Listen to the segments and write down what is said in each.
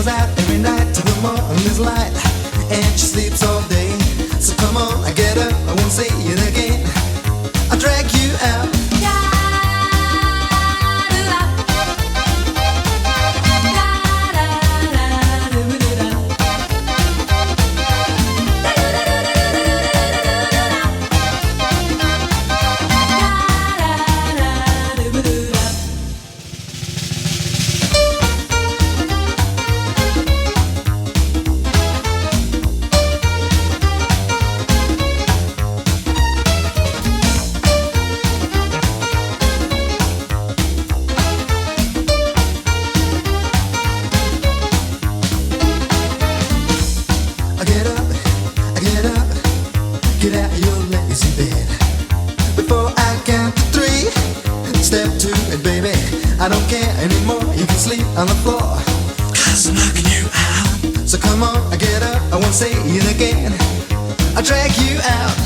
goes out every night till the morning's light, and she sleeps all day. So come on, I get up, I won't say it again. I'll drag you out. Get out of your lazy bed. Before I count to three, step to it, baby. I don't care anymore, you can sleep on the floor, 'cause I'm knocking you out. So come on, I get up, I won't say it again. I'll drag you out.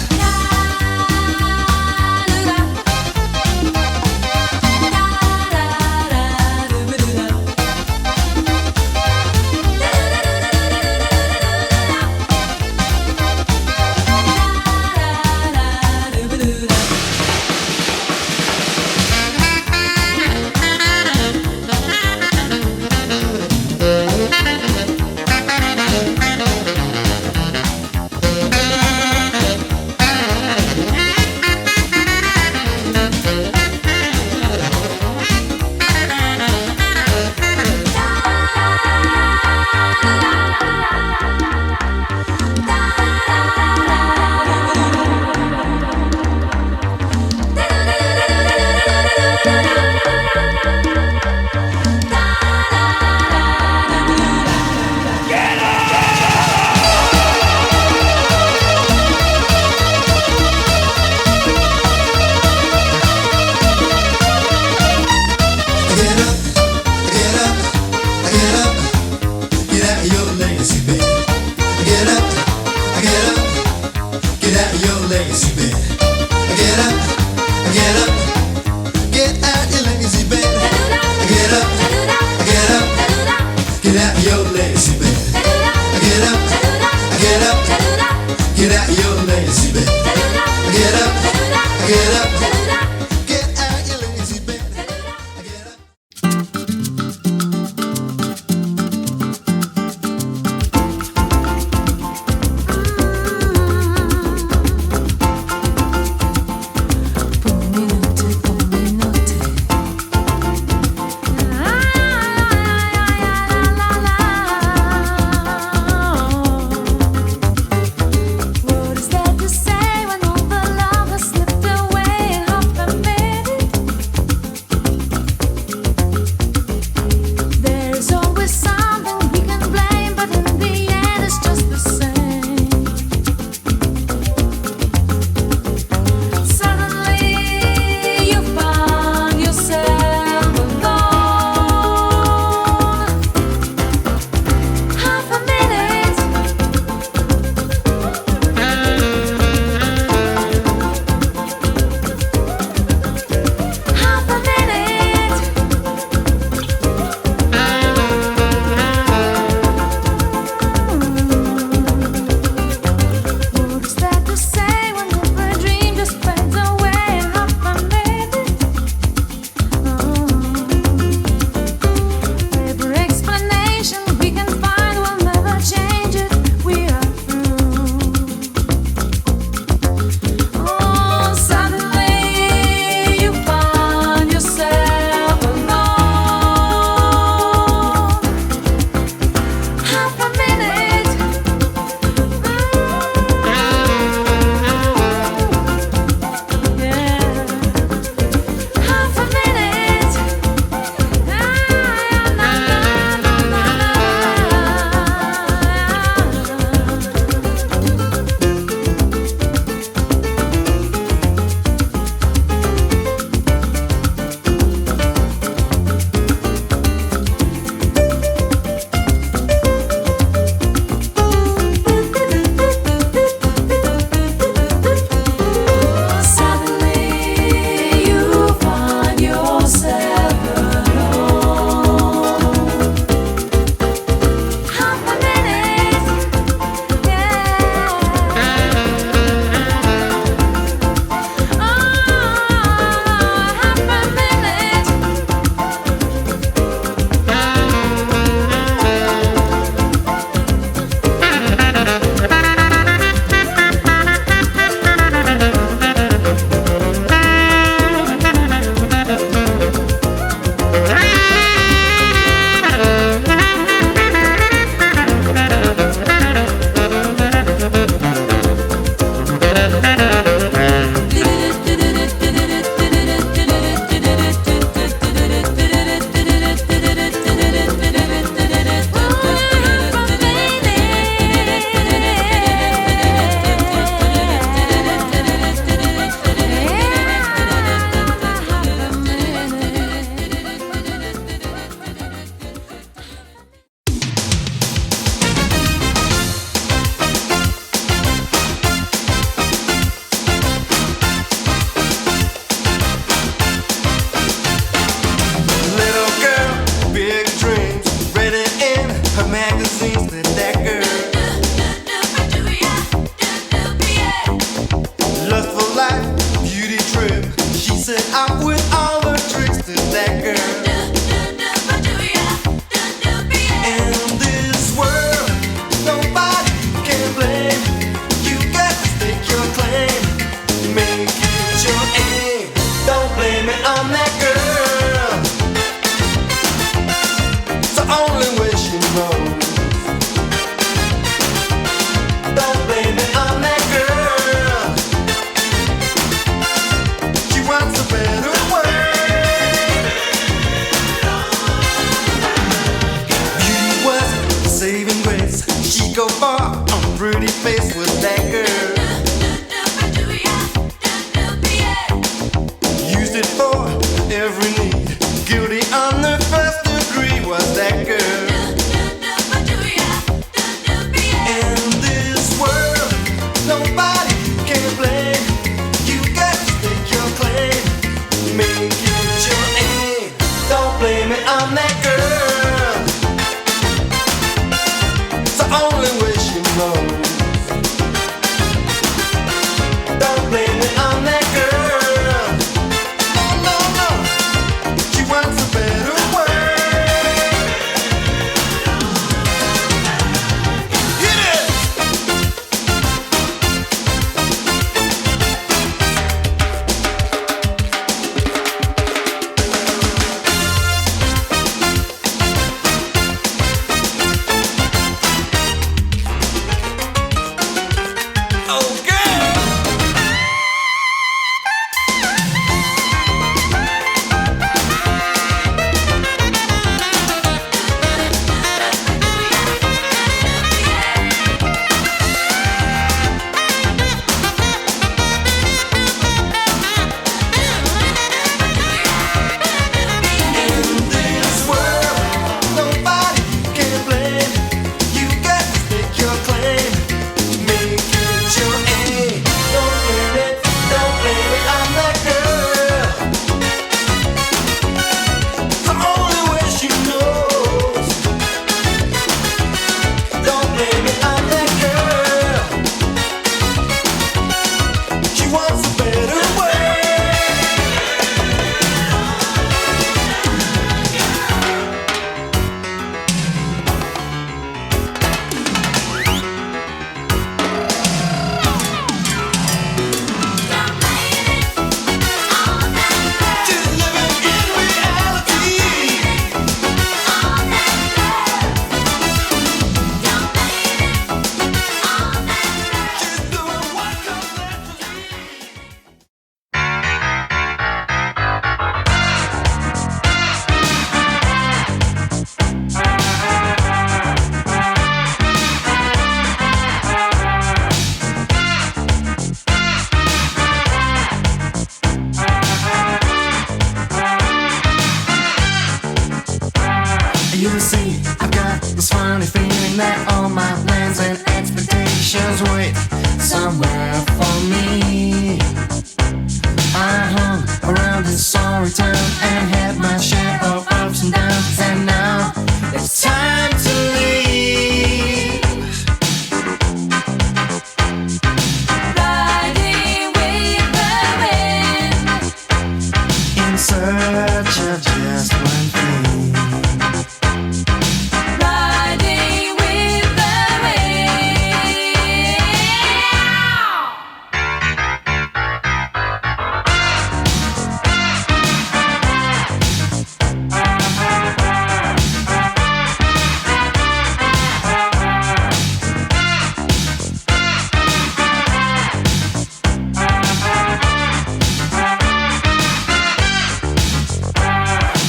What is there to say? face with that girl. Used it for every need. Guilty on the first degree was that girl. In this world, nobody can blame. You got to stake your claim. Make it your aim. Don't blame it on that girl. It's the only way she knows. Don't blame it on that girl. Oh no, no. She wants a better world. Hit it! Oh, girl! In this world, nobody can blame. You got to stake your claim. Make it your aim. Don't blame it on that girl. The only way she knows. Don't blame it on that girl. She wants a better way. Just living in reality. Just doing what comes naturally. You see, I've got this funny feeling that all my plans and expectations wait somewhere for me. I hung around this sorry town and had my share of ups and downs, and now it's time to leave. Riding with the wind, In search of just one thing. riding with the wind.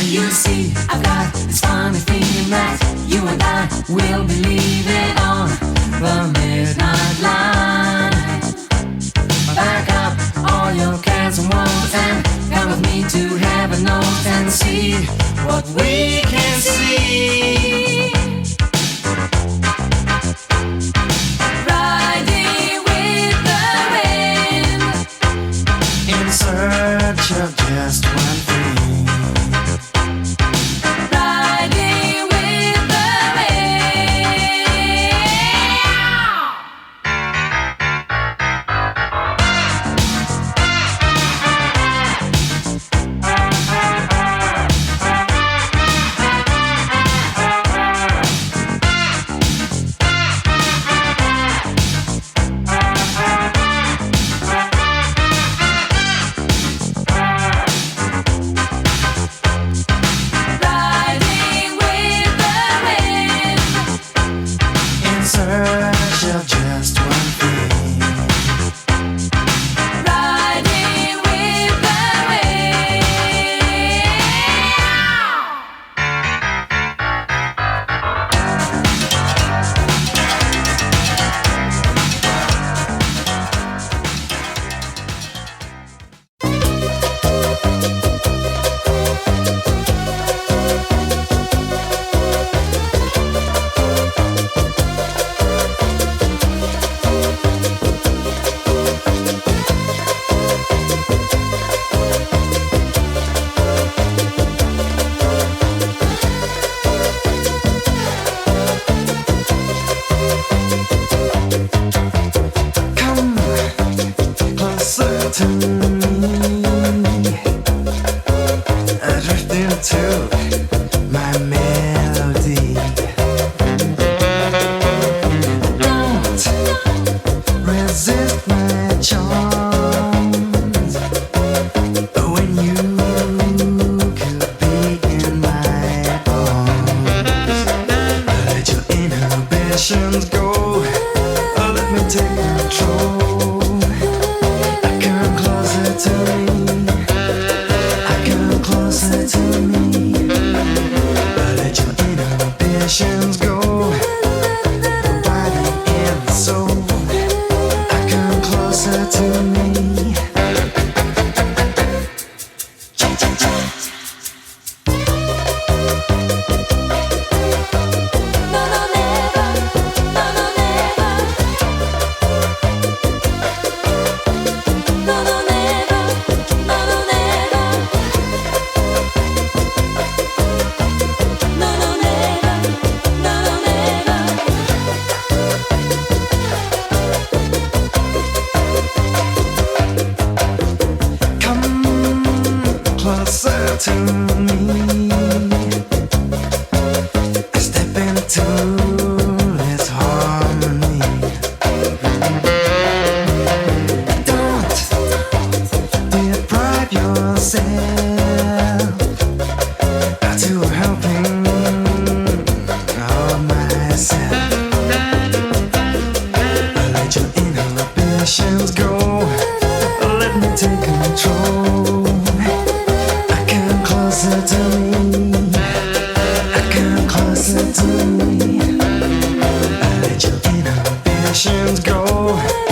You see, I've got this funny feeling that you and I will be leaving on the midnight line. back up all your cares and woes and come with me to heaven knows and see what we can see. Riding with the wind, In search of just one thing. riding with the wind. inhibitions go. Let me take control. I come closer to me. I come closer to me. Let your inhibitions go. Body and soul. I come closer to me. Closer to me. I step into this harmony. Don't deprive yourself to helping of myself. Let your inhibitions go. Let me take control. Closer to me, I come closer to me. I let your inhibitions go.